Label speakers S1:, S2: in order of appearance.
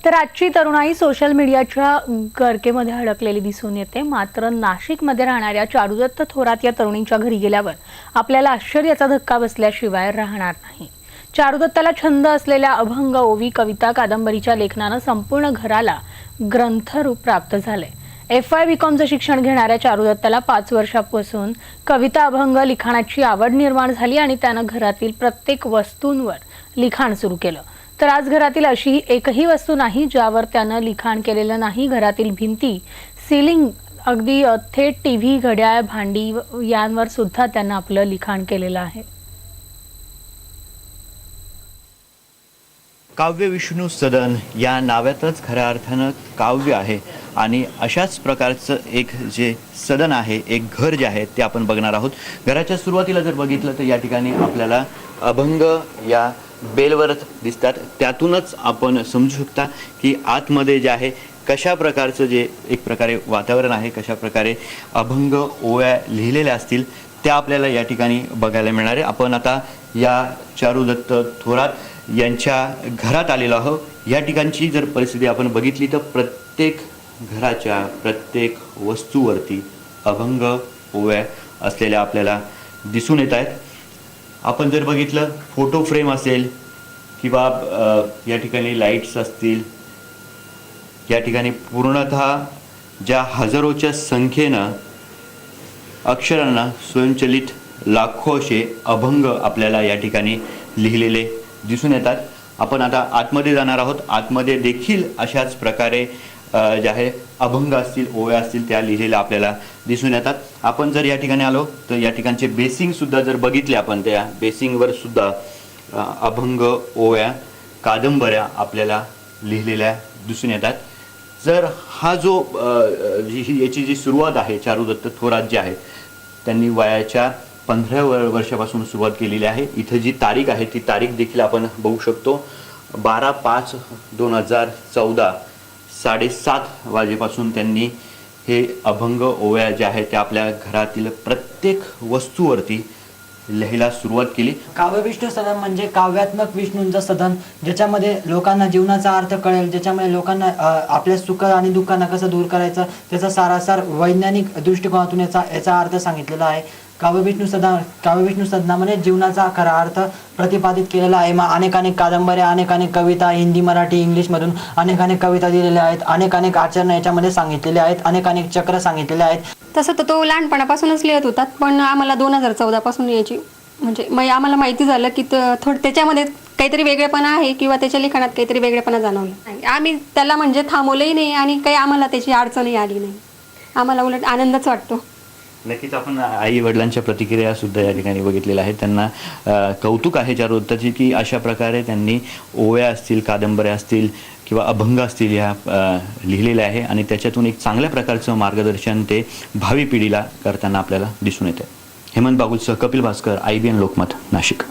S1: तर आजची तरुणाई सोशल मीडियाच्या गर्केमध्ये अडकलेली दिसून येते। मात्र नाशिकमध्ये राहणाऱ्या चारुदत्त थोरात या तरुणींच्या घरी गेल्यावर आपल्याला आश्चर्याचा धक्का बसल्याशिवाय राहणार नाही। चारुदत्ताला छंद असलेल्या अभंग, ओवी, कविता, कादंबरीच्या लेखनानं संपूर्ण घराला ग्रंथरूप प्राप्त झाले। FY BComचं शिक्षण घेणाऱ्या चारुदत्ताला 5 वर्षांपासून कविता, अभंग लिखाणाची आवड निर्माण झाली आणि त्यानं घरातील प्रत्येक वस्तूंवर लिखाण सुरू केलं। तर आज घरातील अशी एकही वस्तू नाही ज्यावर त्यानं लिखाण केलेलं नाही। घरातील भिंती, सीलिंग, अगदी थेट टीव्ही, घड्याळ, भांडी यांवर सुद्धा त्यानं आपलं लिखाण केलेलं आहे।
S2: काव्य विष्णू सदन या नावातच खऱ्या अर्थानं काव्य आहे आणि अशाच प्रकारचं एक जे सदन आहे, एक घर जे आहे ते आपण बघणार आहोत। घराच्या सुरुवातीला जर बघितलं तर या ठिकाणी आपल्याला अभंग या बेलवर दिसतात। त्यातूनच आपण समजू शकता की आतमध्ये जे आहे कशा प्रकारचं जे एक प्रकारे वातावरण आहे, कशा प्रकारे अभंग ओव्या लिहिलेल्या असतील त्या आपल्याला या ठिकाणी बघायला मिळणार आहे। आपण आता या चारुदत्त थोरात यांच्या घरात आलेलो आहोत। या ठिकाणची जर परिस्थिती आपण बघितली तर प्रत्येक घराच्या प्रत्येक वस्तूवरती अभंग ओव्या असलेल्या आपल्याला दिसून येत आहेत। आपण जर बघितलं फोटो फ्रेम असेल किंवा या ठिकाणी लाईट्स असतील, या ठिकाणी पूर्णतः ज्या हजारोच्या संख्येनं अक्षरांना स्वयंचलित लाखो असे अभंग आपल्याला या ठिकाणी लिहिलेले दिसून येतात। आपण आता आतमध्ये जाणार आहोत। आतमध्ये देखील अशाच प्रकारे जे आहे अभंग असतील, ओव्या असतील त्या लिहिलेल्या आपल्याला दिसून येतात। आपण जर या ठिकाणी आलो तर या ठिकाणचे बेसिंग सुद्धा जर बघितले आपण त्या बेसिंगवर सुद्धा अभंग, ओव्या, कादंबऱ्या आपल्याला लिहिलेल्या दिसून येतात। जर हा जो याची जी सुरुवात आहे, चारुदत्त थोरात जे आहे त्यांनी वयाच्या 15 वर्षापासून सुरुवात केलेली आहे। इथं जी तारीख आहे ती तारीख देखील आपण बघू शकतो। 12/5/2014 7:30 वाजेपासून त्यांनी हे अभंग, ओव्या जे आहे त्या आपल्या घरातील प्रत्येक वस्तूवरती लिहायला सुरुवात केली।
S3: काव्य विष्णू सदन म्हणजे काव्यात्मक विष्णूंचं सदन, ज्याच्यामध्ये लोकांना जीवनाचा अर्थ कळेल, ज्याच्यामध्ये लोकांना आपल्या सुख आणि दुःखांना कसं दूर करायचं त्याचा सारासार वैज्ञानिक दृष्टिकोनातून याचा अर्थ सांगितलेला आहे। काव्य विष्णू सदनामध्ये जीवनाचा खरा अर्थ प्रतिपादित केलेला आहे। अनेक कादंबऱ्या, अनेक कविता हिंदी, मराठी, इंग्लिशमधून अनेक कविता दिलेल्या आहेत। अनेक आचरण याच्यामध्ये सांगितलेले आहेत। अनेक चक्र सांगितलेले आहेत।
S4: तसं तर तो लहानपणापासूनच लिहित होता, पण आम्हाला 2014 पासून याची म्हणजे आम्हाला माहिती झालं की थोडं त्याच्यामध्ये काहीतरी वेगळेपणा आहे किंवा त्याच्या लिखाणात काहीतरी वेगळेपणा जाणवला। आम्ही त्याला म्हणजे थांबवलंही नाही आणि काही आम्हाला त्याची अडचणही आली नाही। आम्हाला उलट आनंदच वाटतो।
S2: नक्कीच आपण आई वडिलांच्या प्रतिक्रिया सुद्धा या ठिकाणी बघितलेल्या आहेत। त्यांना कौतुक आहे चारुदत्ताची की अशा प्रकारे त्यांनी ओव्या असतील, कादंबऱ्या असतील किंवा अभंग असतील ह्या लिहिलेल्या आहे आणि त्याच्यातून एक चांगल्या प्रकारचं मार्गदर्शन ते भावी पिढीला करताना आपल्याला दिसून येते। हेमंत बागुलसह कपिल भास्कर, IBN लोकमत, नाशिक।